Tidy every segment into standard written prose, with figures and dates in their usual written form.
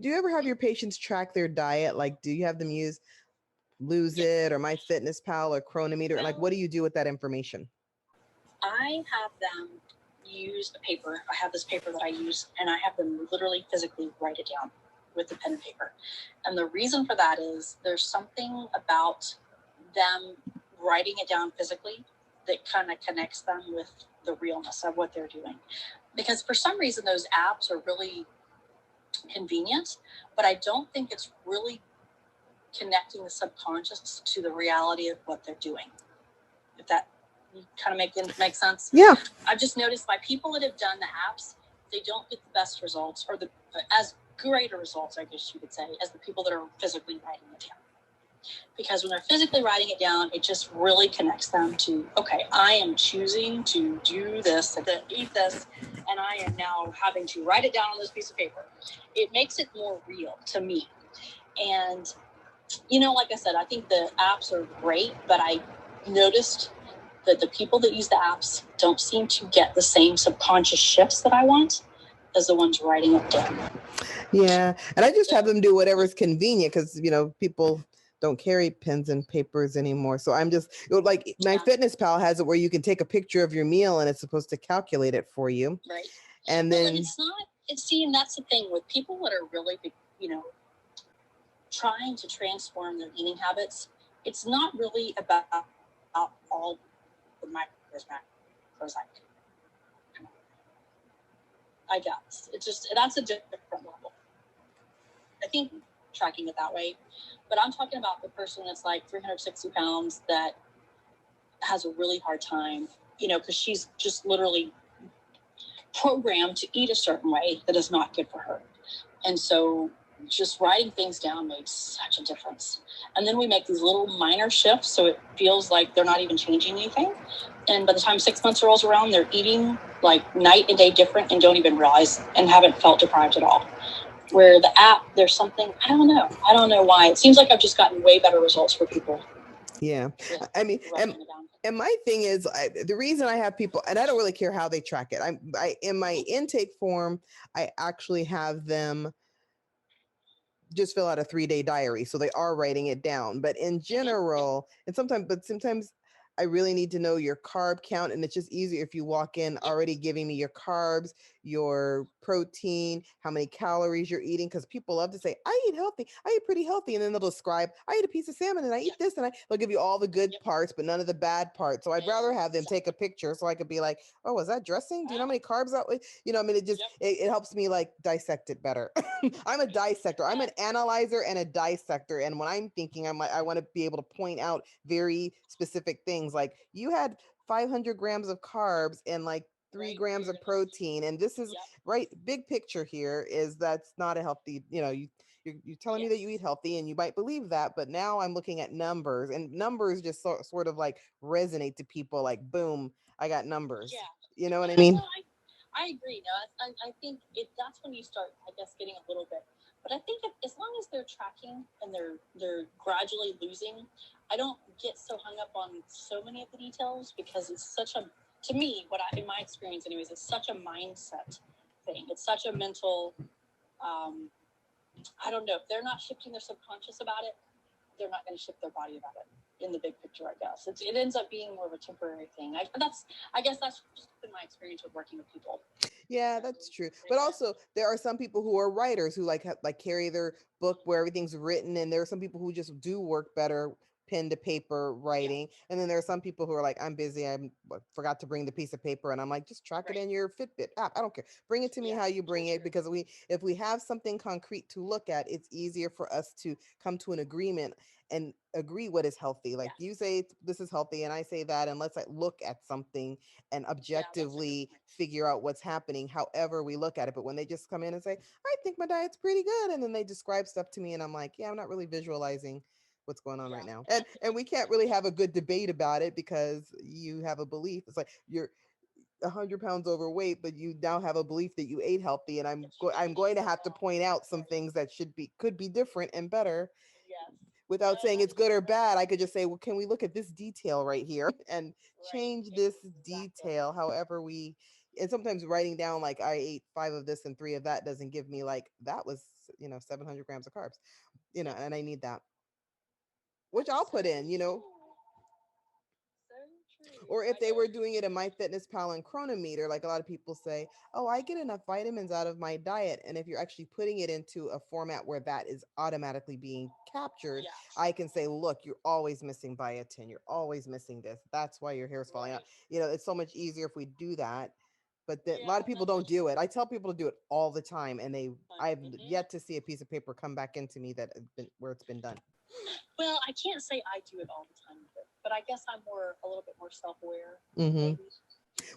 you ever have your patients track their diet? Like, do you have them use Lose It or MyFitnessPal or Chronometer? Like, what do you do with that information? I have them use a paper. I have this paper that I use, and I have them literally physically write it down with the pen and paper. And the reason for that is there's something about them writing it down physically that kind of connects them with the realness of what they're doing. Because for some reason, those apps are really convenient, but I don't think it's really connecting the subconscious to the reality of what they're doing. If that kind of make sense. Yeah. I've just noticed by people that have done the apps, they don't get the best results or the as greater results, I guess you could say, as the people that are physically writing it down. Because when they're physically writing it down, it just really connects them to, okay, I am choosing to do this, to eat this, and I am now having to write it down on this piece of paper. It makes it more real to me. And, like I said, I think the apps are great, but I noticed that the people that use the apps don't seem to get the same subconscious shifts that I want as the ones writing it down. Yeah. And I just have them do whatever's convenient because, people don't carry pens and papers anymore. So I'm just like MyFitnessPal has it where you can take a picture of your meal and it's supposed to calculate it for you. Right. And then and and that's the thing with people that are really, trying to transform their eating habits. It's not really about all the macros I guess. It's just, that's a different level. I think tracking it that way. But I'm talking about the person that's like 360 pounds that has a really hard time, because she's just literally programmed to eat a certain way that is not good for her. And so just writing things down makes such a difference. And then we make these little minor shifts so it feels like they're not even changing anything. And by the time 6 months rolls around, they're eating like night and day different and don't even realize and haven't felt deprived at all. Where the app, there's something, I don't know why. It seems like I've just gotten way better results for people. Yeah. I mean, and my thing is, the reason I have people, and I don't really care how they track it. I in my intake form, I actually have them just fill out a 3-day diary. So they are writing it down. But in general, and sometimes I really need to know your carb count. And it's just easier if you walk in already giving me your carbs, your protein, how many calories you're eating. Because people love to say, I eat healthy. I eat pretty healthy. And then they'll describe, I eat a piece of salmon and I eat this. And they'll give you all the good parts, but none of the bad parts. So I'd rather have them take a picture so I could be like, oh, was that dressing? Do you know how many carbs that was? It helps me like dissect it better. I'm a dissector. I'm an analyzer and a dissector. And when I'm thinking, I'm like, I want to be able to point out very specific things. Like you had 500 grams of carbs and like 3 grams of protein. And this is right. Big picture here is that's not a healthy, you're telling me that you eat healthy and you might believe that, but now I'm looking at numbers and numbers just sort of like resonate to people like, boom, I got numbers. You know what I mean? No, I agree. No, I think that's when you start, I guess, getting a little bit. But I think as long as they're tracking and they're gradually losing, I don't get so hung up on so many of the details because it's such a, to me, in my experience anyways, it's such a mindset thing. It's such a mental, I don't know, if they're not shifting their subconscious about it, they're not going to shift their body about it in the big picture, I guess. It ends up being more of a temporary thing. I guess that's just been my experience with working with people. Yeah, that's true. But also there are some people who are writers who like carry their book where everything's written, and there are some people who just do work better pen to paper writing. And then there are some people who are like, I'm busy, forgot to bring the piece of paper, and I'm like, just track it in your Fitbit app. I don't care. Bring it to me how you bring it, because if we have something concrete to look at, it's easier for us to come to an agreement and agree what is healthy. Like you say this is healthy and I say that, and let's like look at something and objectively figure out what's happening however we look at it. But when they just come in and say, I think my diet's pretty good, and then they describe stuff to me and I'm like, yeah, I'm not really visualizing what's going on right now. And we can't really have a good debate about it because you have a belief. It's like you're 100 pounds overweight, but you now have a belief that you ate healthy, and I'm going to have to point out some things that could be different and better. Without saying it's good or bad, I could just say, well, can we look at this detail right here and change this detail however we, and sometimes writing down like I ate 5 of this and 3 of that doesn't give me like that was 700 grams of carbs, and I need that, which I'll put in, or if they were doing it in MyFitnessPal and Chronometer, like a lot of people say, oh, I get enough vitamins out of my diet. And if you're actually putting it into a format where that is automatically being captured, I can say, look, you're always missing biotin. You're always missing this. That's why your hair is falling out. It's so much easier if we do that. But a lot of people don't do it. I tell people to do it all the time, and I've yet to see a piece of paper come back into me where it's been done. Well, I can't say I do it all the time either, but I guess I'm a little bit more self-aware. Mm-hmm.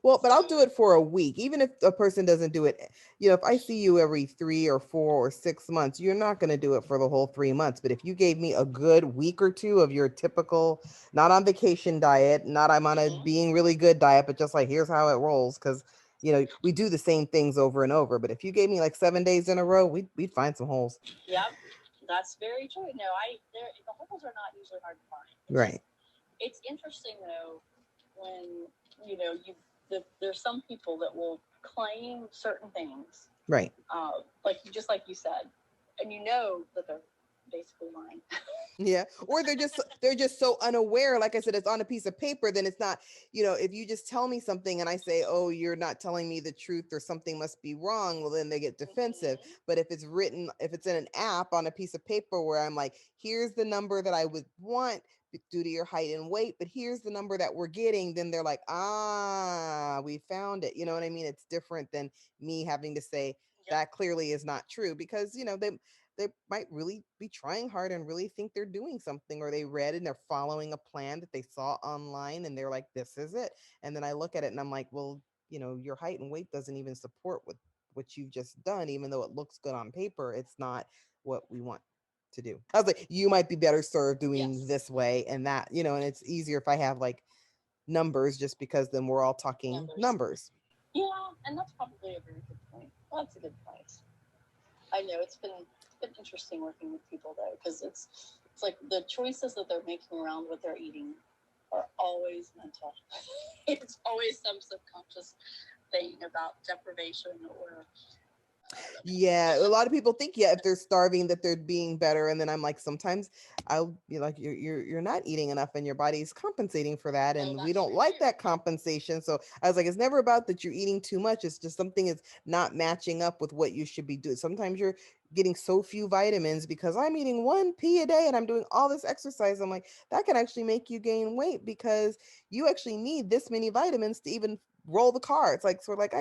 Well, but I'll do it for a week, even if a person doesn't do it. If I see you every 3 or 4 or 6 months, you're not going to do it for the whole 3 months. But if you gave me a good week or two of your typical, not on vacation diet, not I'm on a being really good diet, but just like, here's how it rolls. Because, we do the same things over and over. But if you gave me like 7 days in a row, we'd find some holes. Yep. That's very true. No, the holes are not usually hard to find. Right. It's interesting though, when, there's some people that will claim certain things. Right. Like you said, and that they're basically lying. Yeah. Or they're just so unaware. Like I said, it's on a piece of paper, then it's not, if you just tell me something and I say, oh, you're not telling me the truth or something must be wrong, well, then they get defensive. But if it's in an app on a piece of paper where I'm like, here's the number that I would want due to your height and weight, but here's the number that we're getting, then they're like, we found it. You know what I mean? It's different than me having to say that clearly is not true, because, they might really be trying hard and really think they're doing something, or they read and they're following a plan that they saw online and they're like, this is it. And then I look at it and I'm like, well, your height and weight doesn't even support what you've just done. Even though it looks good on paper, it's not what we want to do. I was like, you might be better served doing this way and that, and it's easier if I have like numbers, just because then we're all talking numbers. Yeah, and that's probably a very good point. Well, that's a good point. I know it's been interesting working with people though, because it's like the choices that they're making around what they're eating are always mental. It's always some subconscious thing about deprivation or yeah, a lot of people think if they're starving that they're being better, and then I'm like, sometimes I'll be like, you're not eating enough and your body's compensating for that, and we don't like that compensation. So I was like, it's never about that you're eating too much, it's just something is not matching up with what you should be doing. Sometimes you're getting so few vitamins because I'm eating 1 pea a day and I'm doing all this exercise. I'm like, that can actually make you gain weight because you actually need this many vitamins to even roll the car. It's like, sort of like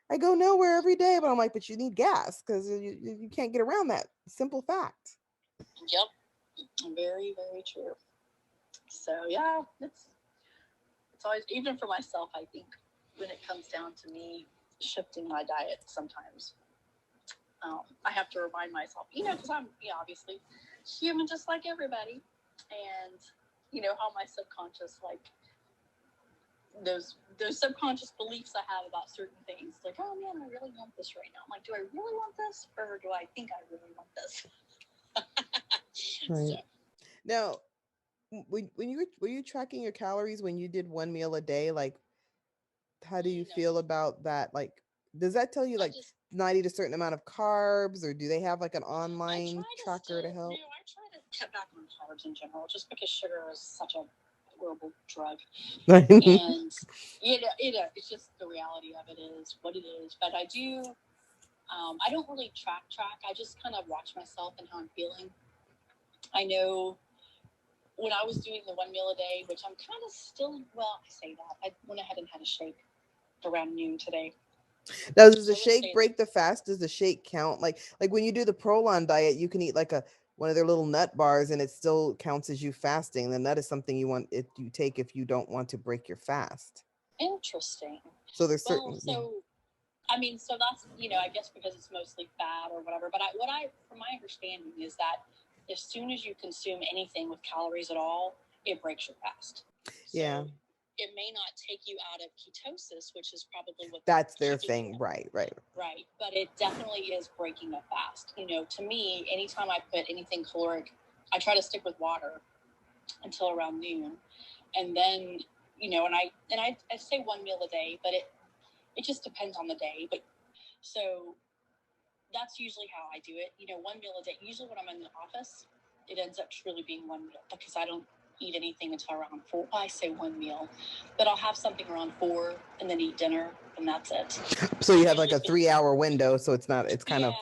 I go nowhere every day, but I'm like, but you need gas because you can't get around that simple fact. Yep. Very, very true. So yeah, it's always, even for myself, I think when it comes down to me shifting my diet sometimes, I have to remind myself, because I'm obviously human just like everybody, and how my subconscious, like those subconscious beliefs I have about certain things, like, oh man, I really want this right now. I'm like, do I really want this, or do I think I really want this? Right. So. Now, were you tracking your calories when you did 1 meal a day? Like, how do you feel about that? Like, does that tell you like not eat a certain amount of carbs, or do they have like an online tracker to help? No, I try to cut back on carbs in general, just because sugar is such a horrible drug. And it's just the reality of it is what it is. But I do, I don't really track. I just kind of watch myself and how I'm feeling. I know when I was doing the 1 meal a day, which I'm kind of still, well, I say that, I went ahead and had a shake around noon today. Now, does the shake break the fast? Does the shake count? Like when you do the Prolon diet, you can eat like one of their little nut bars and it still counts as you fasting. Then that is something you take if you don't want to break your fast. Interesting. So there's certain. I mean, so that's, I guess because it's mostly fat or whatever. But from my understanding is that as soon as you consume anything with calories at all, it breaks your fast. Yeah. So it may not take you out of ketosis, which is probably what that's their thing. Right. Right. But it definitely is breaking a fast. To me, anytime I put anything caloric, I try to stick with water until around noon. And then, and I say 1 meal a day, but it just depends on the day. But so that's usually how I do it. You know, one meal a day. Usually when I'm in the office, it ends up truly being one meal because I don't eat anything until around 4. I say one meal, but I'll have something around 4 and then eat dinner, and that's it. So you have like a 3-hour window, so it's kind of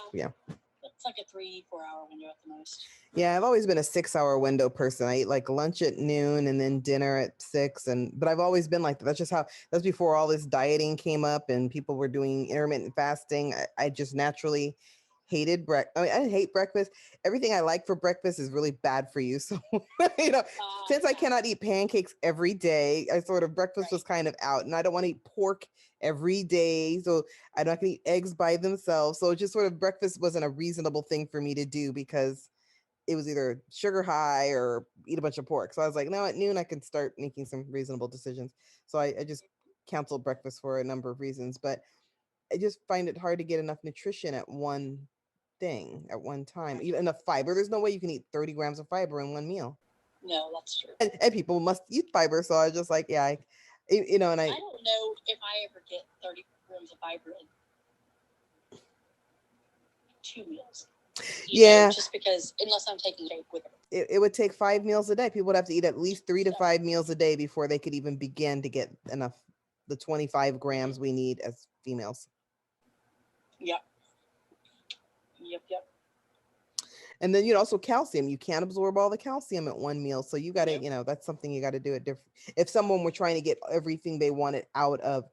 it's like a 3-4 hour window at the most. Yeah, I've always been a 6-hour window person. I eat like lunch at noon and then dinner at 6. But I've always been like that. That's before all this dieting came up and people were doing intermittent fasting. I just naturally hated breakfast. I mean, I didn't hate breakfast. Everything I like for breakfast is really bad for you. So, since I cannot eat pancakes every day, I sort of breakfast was kind of out, and I don't want to eat pork every day. So I'm not going to eat eggs by themselves. So just sort of breakfast wasn't a reasonable thing for me to do because it was either sugar high or eat a bunch of pork. So I was like, no, at noon I can start making some reasonable decisions. So I just canceled breakfast for a number of reasons, but I just find it hard to get enough nutrition at one thing at one time, even enough fiber. There's no way you can eat 30 grams of fiber in one meal. No, that's true. And people must eat fiber. So I was just like, yeah, and I don't know if I ever get 30 grams of fiber in 2 meals. Just because unless I'm taking shake with it would take 5 meals a day. People would have to eat at least 3 to 5 meals a day before they could even begin to get enough, the 25 grams we need as females. Yep. And then, also calcium. You can't absorb all the calcium at one meal. So you got to, that's something you got to do it different. If someone were trying to get everything they wanted out of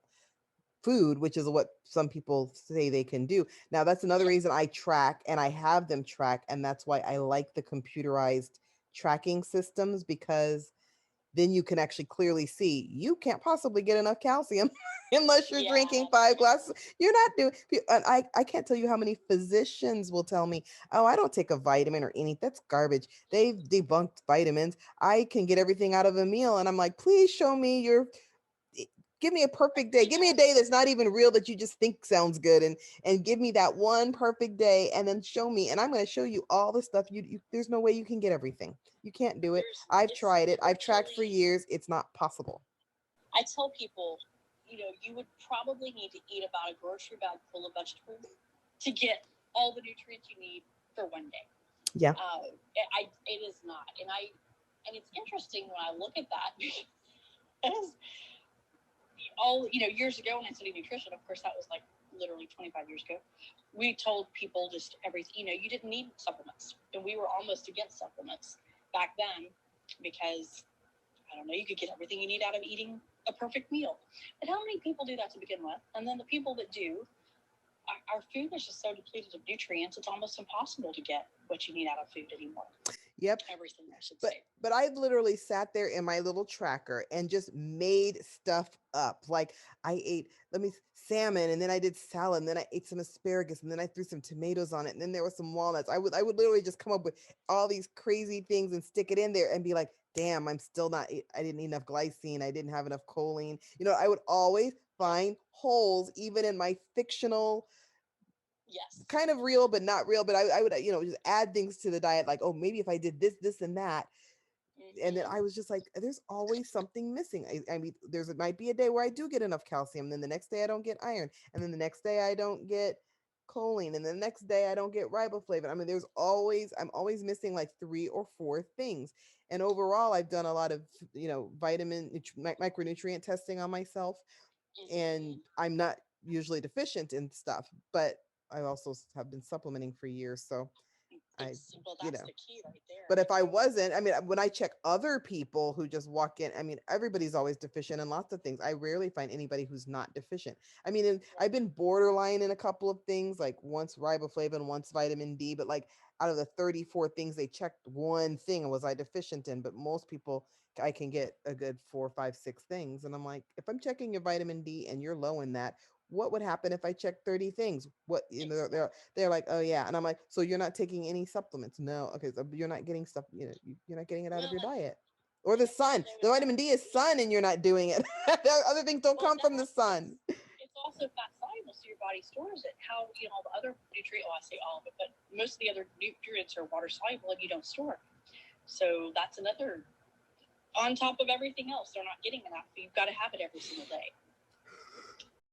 food, which is what some people say they can do. Now, that's another reason I track and I have them track. And that's why I like the computerized tracking systems, because then you can actually clearly see you can't possibly get enough calcium unless you're drinking 5 glasses. You're not doing, and I can't tell you how many physicians will tell me, oh, I don't take a vitamin or anything. That's garbage. They've debunked vitamins. I can get everything out of a meal. And I'm like, please show me give me a perfect day. Give me a day that's not even real, that you just think sounds good, and give me that one perfect day, and then show me. And I'm going to show you all the stuff you there's no way you can get everything. You can't do it. I've tried it. I've tracked for years. It's not possible. I tell people, you would probably need to eat about a grocery bag full of vegetables to get all the nutrients you need for one day. Yeah. It is not. And it's interesting when I look at that because years ago when I studied nutrition, of course, that was like literally 25 years ago, we told people just everything, you didn't need supplements. And we were almost against supplements back then because, I don't know, you could get everything you need out of eating a perfect meal. But how many people do that to begin with? And then the people that do, our food is just so depleted of nutrients, it's almost impossible to get what you need out of food anymore. Yep. Everything, I should say. But I've literally sat there in my little tracker and just made stuff up. Like I ate, salmon, and then I did salad, and then I ate some asparagus, and then I threw some tomatoes on it, and then there was some walnuts. I would literally just come up with all these crazy things and stick it in there and be like, damn, I didn't eat enough glycine. I didn't have enough choline. I would always find holes, even in my fictional, kind of real, but not real. But I would, just add things to the diet. Like, oh, maybe if I did this and that. And then I was just like, there's always something missing. I mean, might be a day where I do get enough calcium. Then the next day I don't get iron. And then the next day I don't get choline. And the next day I don't get riboflavin. I mean, I'm always missing like 3 or 4 things. And overall, I've done a lot of, micronutrient testing on myself. And I'm not usually deficient in stuff, but I also have been supplementing for years. So that's the key right there. But if I wasn't, when I check other people who just walk in, everybody's always deficient in lots of things. I rarely find anybody who's not deficient. I've been borderline in a couple of things, like once riboflavin, once vitamin D, but like out of the 34 things they checked, one thing was I deficient in, but most people, I can get a good 4, 5, 6 things. And I'm like, if I'm checking your vitamin D and you're low in that, what would happen if I checked 30 things? What, they're like, oh yeah. And I'm like, so you're not taking any supplements? No. Okay. So you're not getting stuff, you're not getting it out of your diet. Or the sun. The vitamin D is sun and you're not doing it. Other things don't come from the sun. It's also fat soluble, so your body stores it. How, all the other nutrients, I say all of it, but most of the other nutrients are water soluble and you don't store them. So that's another, on top of everything else, they're not getting enough. You've got to have it every single day.